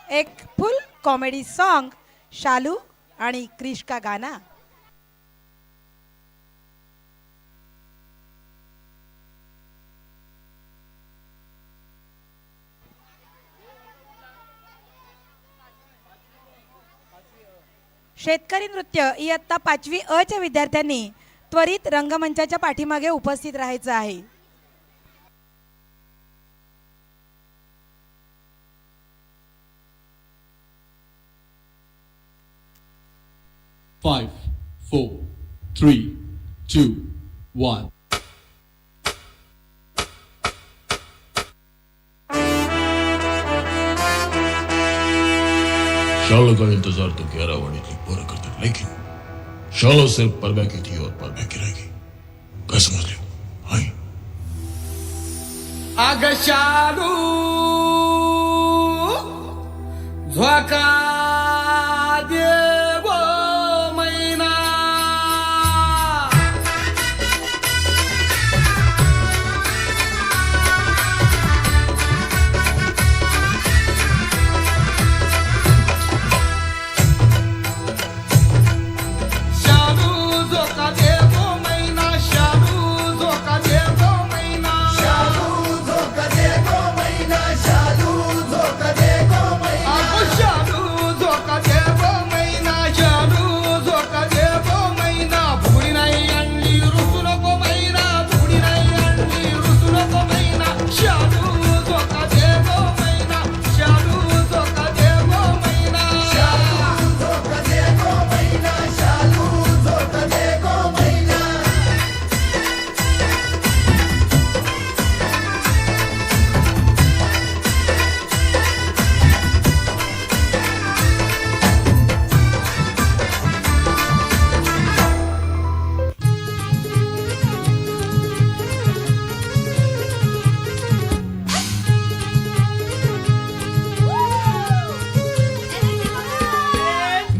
एक फुल comedy song शालू आणि क्रिश का गाना। शेतकरी नृत्य इयत्ता 5वी अ च्या विद्यार्थ्यांनी त्वरित रंगमंचाच्या पाठीमागे उपस्थित राहायचं आहे। 5, 4, 3, 2, 1. शाला का इंतजार तो 11 वाणी तक पूरा करते, लेकिन शाला सिर्फ परवा की थी और परवा की रहेगी। क्या समझ लियो? हाय आग शालू झोका देव मैना शालू झोका देव मैना शालू झोका देव मैना शालू झोका दे गो मैना शालू झोका दे गो मैना आगो शालू झोका देव मैना शालू झोका देव मैना फुगडी नाही आणली रुसू नको मैना फुगडी नाही आणली रुसू नको मैना शालू झोका देव मैना शालू झोका देव मैना शालू झोका दे गो मैना शालू झोका दे गो मैना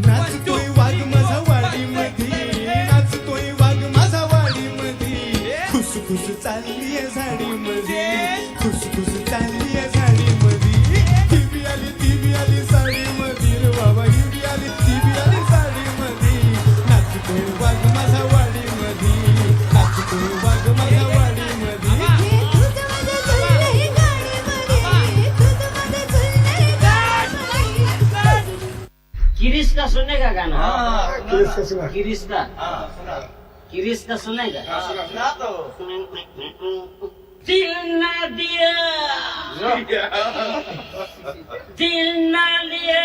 नाचतोय वाघ माझा वाडीमध्ये नाचतोय वाघ माझा वाडीमध्ये खुसखुस चाललीये झाडीमध्ये खुसखुस चाललीये झाडीमध्ये ती बी आली साडीमध्ये रे बाबा ही बी आली साडीमध्ये नाचतोय वाघ माझा वाडीमध्ये नाचतोय वाघ माझा वाडीमध्ये किरिस का सुनेगा गाना? किरिस का सुनेगा? दिल ना दिया दिल ना लिया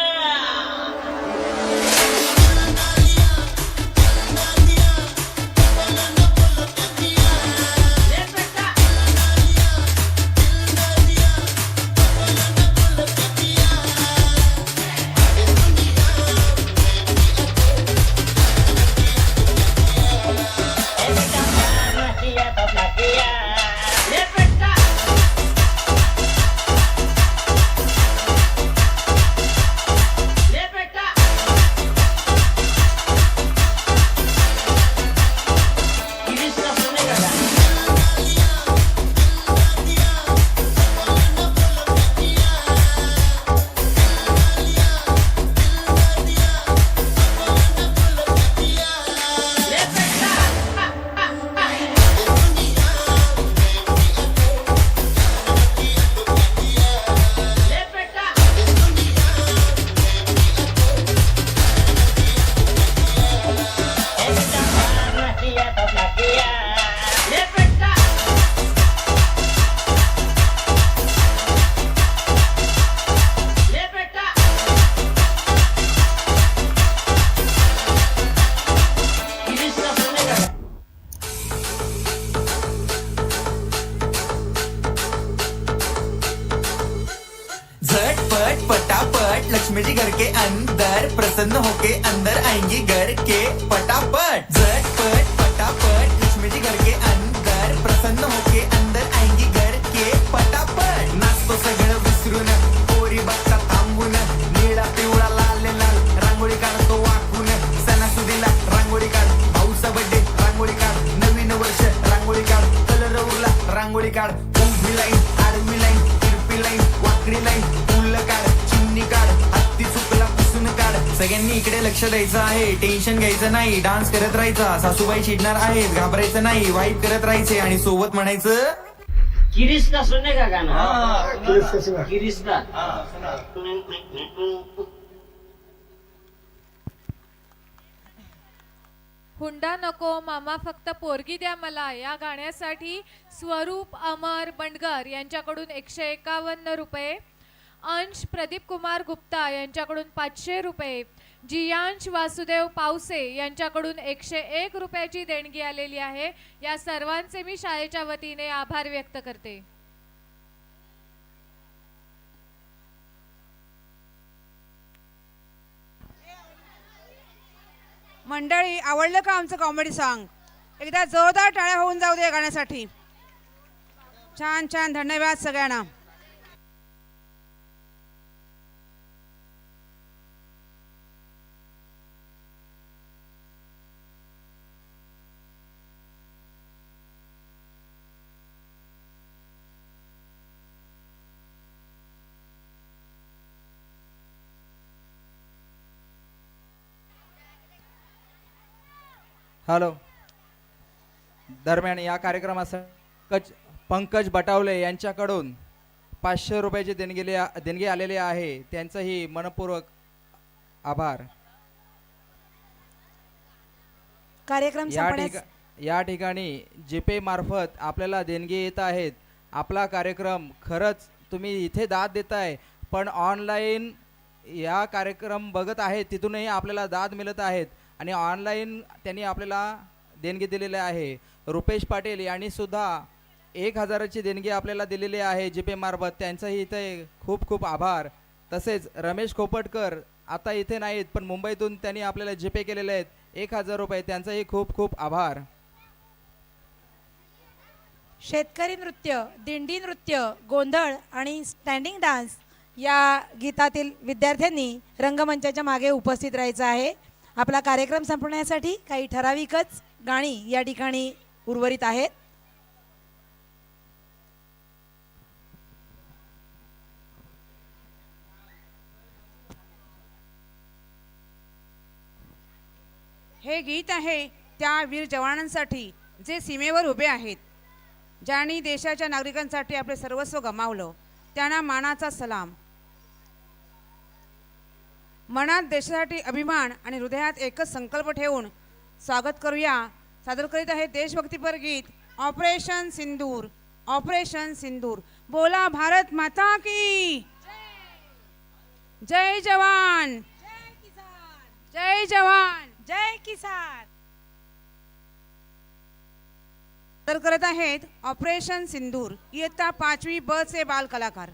झटपट पटापट लक्ष्मी जी घर के अंदर प्रसन्न होके अंदर आएंगी घर के पटापट झटपट पटापट लक्ष्मी जी घर के अंदर प्रसन्न होके अंदर आएंगी घर के पटापट नाचतो सगळं विसरून पोरी बघता थांबून निळा पिवळा लाल लाल रांगोळी काढतो वाकून सणासुदीला रांगोळी काढ भाऊचा बर्थडे रांगोळी काढ नवीन वर्ष रांगोळी काढ कलर उरला रांगोळी काढ उभी लाईन आडवी लाईन तिरपी लाईन वाकडी लाईन फुल काढ चिमणी काढ सगळ्यांनी इकडे लक्ष द्यायचं आहे, टेन्शन घ्यायचं नाही, डान्स करत राहायचा, सासूबाई चिडणार आहेत, घाबरायचं नाही, वाईप करत राहायचे आणि सोबत म्हणायचं किरिस्ता सुनेगा गाना किरिस्ता हुंडा नको मामा फक्त पोरगी द्या मला या गाण्यासाठी स्वरूप अमर बंडगर यांच्याकडून 151 रुपये, अंश प्रदीप कुमार गुप्ता यांच्याकडून 500 रुपये, जियांश वासुदेव पावसे यांच्याकडून 101 रुपयाची देणगी आलेली आहे. या सर्वांचे मी शाळेच्या वतीने आभार व्यक्त करते. मंडळी, आवडलं का आमचं कॉमेडी सॉन्ग? एकदा जोरदार टाळ्या होऊन जाऊ दे या गाण्यासाठी. छान छान, धन्यवाद सगळ्यांना. हॅलो. दरम्यान या कार्यक्रमात पंकज बटावले यांच्याकडून 500 रुपयाची देणगी आलेली आहे. त्यांचंही मनपूर्वक आभार. कार्यक्रम संपण्यास या ठिकाणी जीपे मार्फत आपल्याला देणगी येत आहेत. आपला कार्यक्रम खरंच तुम्ही इथे दाद देताय, पण ऑनलाईन या कार्यक्रम बघत आहेत तिथूनही आपल्याला दाद मिळत आहेत आणि ऑनलाईन त्यांनी आपल्याला देणगी दिलेली आहे. रुपेश पाटील यांनी सुद्धा 1000ची देणगी आपल्याला दिलेली आहे जीपे मार्फत. त्यांचंही इथे खूप खूप आभार. तसेच रमेश खोपटकर आता इथे नाहीत, पण मुंबईतून त्यांनी आपल्याला जीपे केलेले आहेत 1000 रुपये. त्यांचंही खूप खूप आभार. शेतकरी नृत्य, दिंडी नृत्य, गोंधळ आणि स्टँडिंग डान्स या गीतातील विद्यार्थ्यांनी रंगमंचाच्या मागे उपस्थित राहायचं आहे. आपला कार्यक्रम संपवण्यासाठी काही ठराविकच गाणी या ठिकाणी उर्वरित आहेत. हे गीत आहे त्या वीर जवानांसाठी जे सीमेवर उभे आहेत, ज्यांनी देशाच्या नागरिकांसाठी आपले सर्वस्व गमावलं. त्यांना मानाचा सलाम. मनात देशासाठी अभिमान आणि हृदयात एकच संकल्प ठेवून स्वागत करूया. सादर करीत आहे देशभक्तीपर गीत ऑपरेशन सिंदूर. ऑपरेशन सिंदूर. बोला भारत माता की जय. जवान जय जवान जय किसान. सादर करत आहेत ऑपरेशन सिंदूर इयत्ता 5वी ब चे बाल कलाकार.